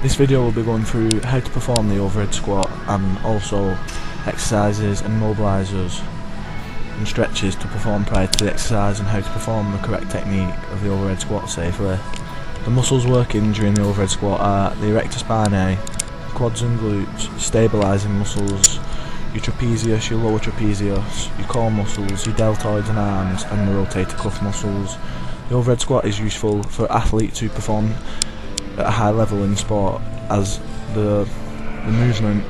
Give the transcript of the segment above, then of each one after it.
This video will be going through how to perform the overhead squat and also exercises and mobilisers and stretches to perform prior to the exercise and how to perform the correct technique of the overhead squat safely. The muscles working during the overhead squat are the erector spinae, quads and glutes, stabilising muscles, your trapezius, your lower trapezius, your core muscles, your deltoids and arms, and the rotator cuff muscles. The overhead squat is useful for athletes who perform at a high level in sport, as the movement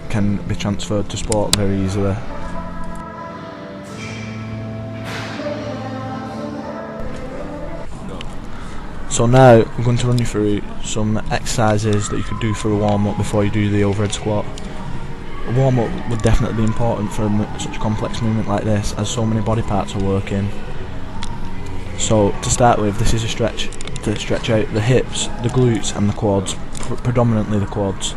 can be transferred to sport very easily. So now I'm going to run you through some exercises that you could do for a warm-up before you do the overhead squat. A warm-up would definitely be important for such a complex movement like this, as so many body parts are working. So to start with, this is a stretch to stretch out the hips, the glutes and the quads, predominantly the quads.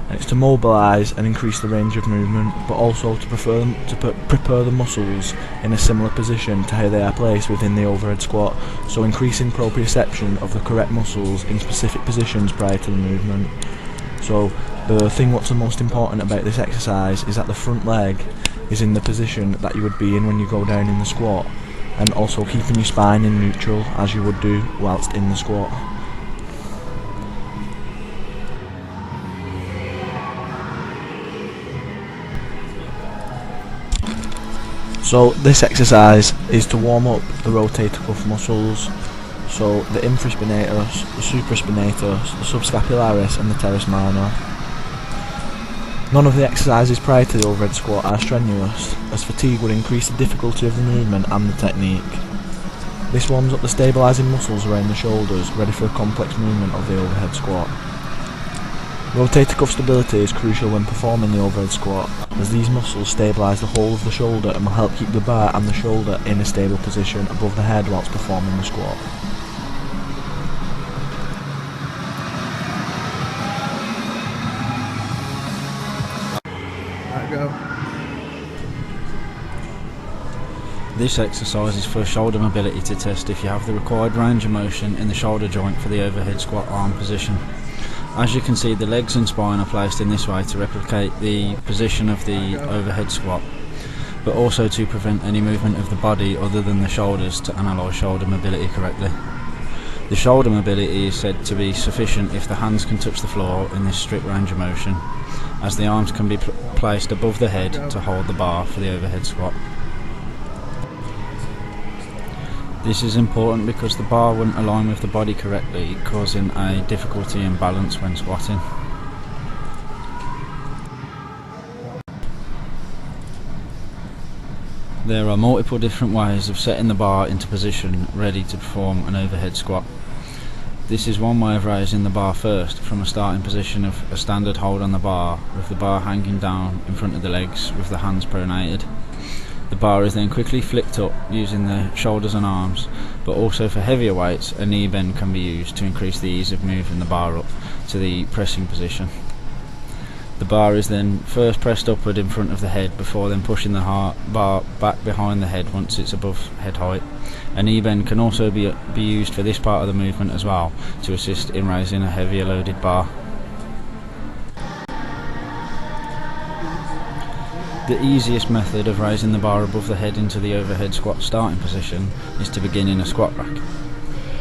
And it's to mobilise and increase the range of movement, but also to prepare the muscles in a similar position to how they are placed within the overhead squat, so increasing proprioception of the correct muscles in specific positions prior to the movement. So the thing what's the most important about this exercise is that the front leg is in the position that you would be in when you go down in the squat, and also keeping your spine in neutral as you would do whilst in the squat. So this exercise is to warm up the rotator cuff muscles, so the infraspinatus, the supraspinatus, the subscapularis and the teres minor. None of the exercises prior to the overhead squat are strenuous, as fatigue would increase the difficulty of the movement and the technique. This warms up the stabilising muscles around the shoulders, ready for a complex movement of the overhead squat. Rotator cuff stability is crucial when performing the overhead squat, as these muscles stabilise the whole of the shoulder and will help keep the bar and the shoulder in a stable position above the head whilst performing the squat. This exercise is for shoulder mobility to test if you have the required range of motion in the shoulder joint for the overhead squat arm position. As you can see, the legs and spine are placed in this way to replicate the position of the overhead squat, but also to prevent any movement of the body other than the shoulders to analyse shoulder mobility correctly. The shoulder mobility is said to be sufficient if the hands can touch the floor in this strict range of motion, as the arms can be placed above the head to hold the bar for the overhead squat. This is important because the bar wouldn't align with the body correctly, causing a difficulty in balance when squatting. There are multiple different ways of setting the bar into position ready to perform an overhead squat. This is one way of raising the bar first from a starting position of a standard hold on the bar, with the bar hanging down in front of the legs with the hands pronated. The bar is then quickly flicked up using the shoulders and arms, but also for heavier weights a knee bend can be used to increase the ease of moving the bar up to the pressing position. The bar is then first pressed upward in front of the head before then pushing the bar back behind the head once it's above head height. A knee bend can also be used for this part of the movement as well, to assist in raising a heavier loaded bar. The easiest method of raising the bar above the head into the overhead squat starting position is to begin in a squat rack.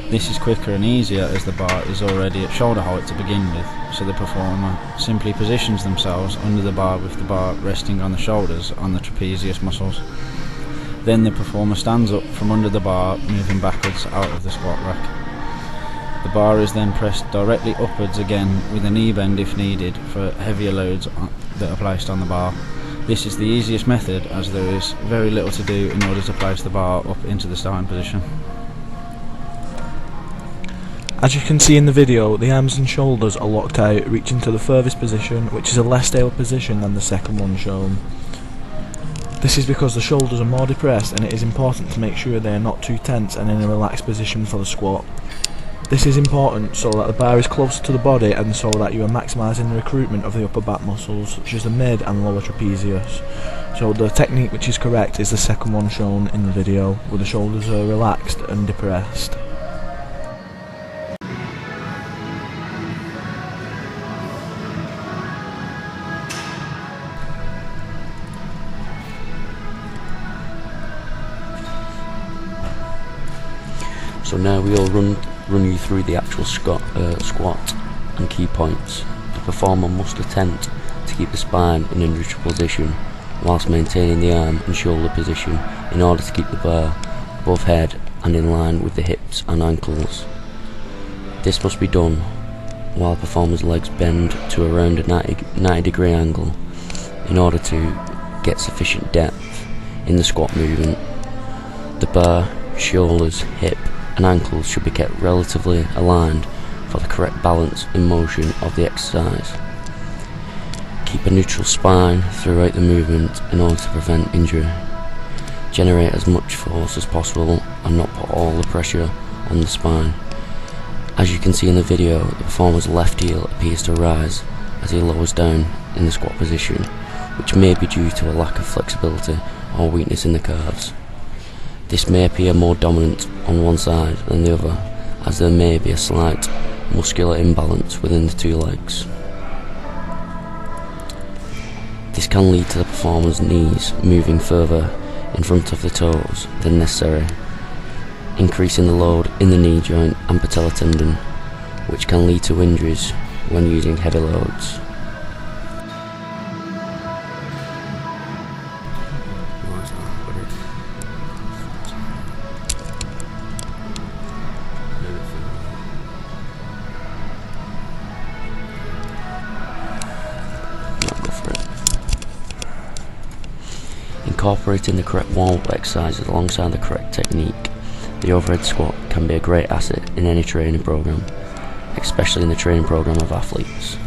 This is quicker and easier as the bar is already at shoulder height to begin with, so the performer simply positions themselves under the bar with the bar resting on the shoulders on the trapezius muscles. Then the performer stands up from under the bar, moving backwards out of the squat rack. The bar is then pressed directly upwards again with a knee bend if needed for heavier loads that are placed on the bar. This is the easiest method, as there is very little to do in order to place the bar up into the starting position. As you can see in the video, the arms and shoulders are locked out, reaching to the furthest position, which is a less stable position than the second one shown. This is because the shoulders are more depressed, and it is important to make sure they are not too tense and in a relaxed position for the squat. This is important so that the bar is closer to the body and so that you are maximising the recruitment of the upper back muscles, such as the mid and lower trapezius. So the technique which is correct is the second one shown in the video, where the shoulders are relaxed and depressed. So now we'll run you through the actual squat and key points. The performer must attempt to keep the spine in a neutral position whilst maintaining the arm and shoulder position in order to keep the bar above head and in line with the hips and ankles. This must be done while the performer's legs bend to around a 90-degree angle in order to get sufficient depth in the squat movement. The bar, shoulders, hip and ankles should be kept relatively aligned for the correct balance and motion of the exercise. Keep a neutral spine throughout the movement in order to prevent injury. Generate as much force as possible and not put all the pressure on the spine. As you can see in the video, the performer's left heel appears to rise as he lowers down in the squat position, which may be due to a lack of flexibility or weakness in the calves. This may appear more dominant on one side than the other, as there may be a slight muscular imbalance within the two legs. This can lead to the performer's knees moving further in front of the toes than necessary, increasing the load in the knee joint and patella tendon, which can lead to injuries when using heavy loads. Incorporating the correct warm-up exercises alongside the correct technique, the overhead squat can be a great asset in any training program, especially in the training program of athletes.